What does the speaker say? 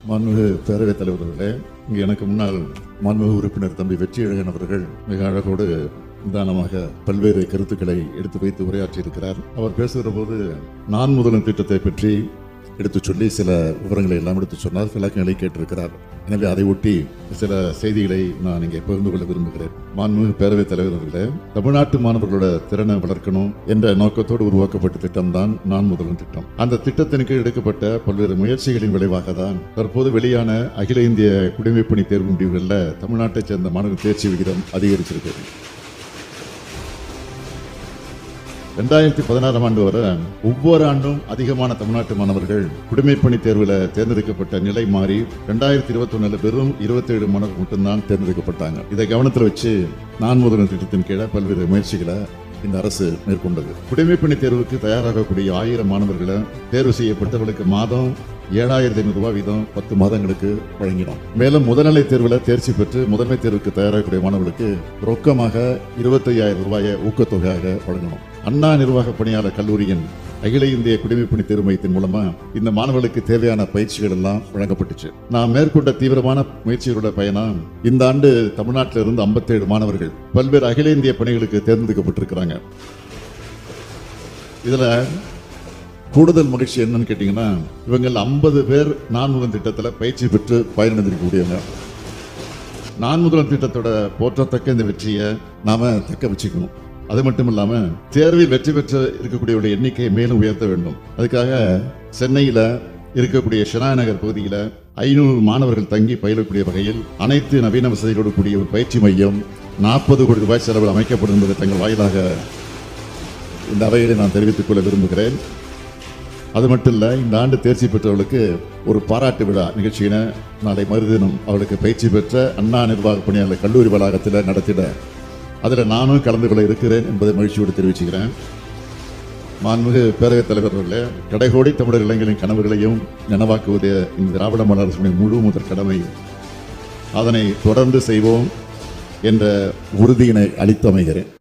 மாண்புமிகு பேரவைத் தலைவர்களே, இங்கு எனக்கு முன்னால் மாண்புமிகு உறுப்பினர் தம்பி வெற்றியழகன் அவர்கள் மிக அழகோடு நிதானமாக பல்வேறு கருத்துக்களை எடுத்து வைத்து உரையாற்றியிருக்கிறார். அவர் பேசுகிற போது நான் முதலும் திட்டத்தை பற்றி எடுத்துச் சொல்லி சில விவரங்களை எல்லாம் எடுத்து சொன்னார், விளக்கங்களை கேட்டிருக்கிறார். எனவே அதை ஒட்டி சில செய்திகளை நான் இங்கே பகிர்ந்து கொள்ள விரும்புகிறேன். மாண்புமிகு பேரவைத் தலைவர்களே, தமிழ்நாட்டு மாணவர்களோட திறனை வளர்க்கணும் என்ற நோக்கத்தோடு உருவாக்கப்பட்ட திட்டம் தான் நான் முதலும் திட்டம். அந்த திட்டத்தின் கீழ் எடுக்கப்பட்ட பல்வேறு முயற்சிகளின் விளைவாக தான் தற்போது வெளியான அகில இந்திய குடிமைப்பணி தேர்வு முடிவுகளில் தமிழ்நாட்டைச் சேர்ந்த மாணவர் தேர்ச்சி விகிதம் அதிகரிச்சிருக்கிறது. 2016 ஆண்டு வரை ஒவ்வொரு ஆண்டும் அதிகமான தமிழ்நாட்டு மாணவர்கள் குடிமைப்பணி தேர்வில் தேர்ந்தெடுக்கப்பட்ட நிலை மாறி 2021 வெறும் 27 மாணவர்கள் மட்டும்தான் தேர்ந்தெடுக்கப்பட்டாங்க. இதை கவனத்தில் வச்சு நான் முதலும் திட்டத்தின் கீழே பல்வேறு முயற்சிகளை இந்த அரசு மேற்கொண்டது. குடிமைப்பணி தேர்வுக்கு தயாராகக்கூடிய 1000 மாணவர்களை தேர்வு செய்யப்பட்டவர்களுக்கு மாதம் 7,500 ரூபாய் வீதம் 10 மாதங்களுக்கு வழங்கினோம். மேலும் முதல்நிலை தேர்வில் தேர்ச்சி பெற்று முதன்மை தேர்வுக்கு தயாராகக்கூடிய மாணவர்களுக்கு ரொக்கமாக 25,000 ரூபாயை ஊக்கத்தொகையாக வழங்கணும். அண்ணா நிர்வாக பணியாளர் கல்லூரியின் அகில இந்திய குடிமைப்பணி தேர்வு மையத்தின் மூலமா இந்த மாணவர்களுக்கு தேவையான பயிற்சிகள் எல்லாம் வழங்கப்பட்டுச்சு. நான் மேற்கொண்ட தீவிரமான முயற்சிகளோட பயணம் இந்த ஆண்டு தமிழ்நாட்டில் இருந்து 57 மாணவர்கள் பல்வேறு அகில இந்திய பணிகளுக்கு தேர்ந்தெடுக்கப்பட்டிருக்கிறாங்க. இதுல கூடுதல் மகிழ்ச்சி என்னன்னு கேட்டீங்கன்னா, இவங்க 50 பேர் நான் முதல் திட்டத்தில் பயிற்சி பெற்று பயனடைந்திருக்கக்கூடியவங்க. நான் முதல் திட்டத்தோட போற்றத்தக்க இந்த வெற்றியை நாம தக்க வச்சுக்கணும். அது மட்டும் இல்லாம தேர்வில் வெற்றி பெற்று இருக்கக்கூடிய எண்ணிக்கையை மேலும் உயர்த்த வேண்டும். அதுக்காக சென்னையில இருக்கக்கூடிய ஷினா நகர் பகுதியில் 500 மாணவர்கள் தங்கி பயிலக்கூடிய வகையில் அனைத்து நவீன வசதிகளோடு கூடிய ஒரு பயிற்சி மையம் 40 கோடி ரூபாய் செலவில் அமைக்கப்படும் என்பதை தங்கள் வாயிலாக இந்த அவையிலே நான் தெரிவித்துக் கொள்ள விரும்புகிறேன். அது மட்டும் இல்லை, இந்த ஆண்டு தேர்ச்சி பெற்றவர்களுக்கு ஒரு பாராட்டு விழா நிகழ்ச்சியினை நாளை மறுதினம் அவளுக்கு பயிற்சி பெற்ற அண்ணா நிர்வாக பணியாளர் கல்லூரி வளாகத்தில் நடத்திட அதில் நானும் கலந்து கொள்ள இருக்கிறேன் என்பதை மகிழ்ச்சியோடு தெரிவிச்சுக்கிறேன். மாண்புமிகு பேரவைத் தலைவர்களே, கடைகோடி தமிழர் இளைஞர்களின் கனவுகளையும் நனவாக்குவதே இந்த திராவிட மாடல் அரசுடைய முழு முதற் கடமை. அதனை தொடர்ந்து செய்வோம் என்ற உறுதியினை அளித்து அமைகிறேன்.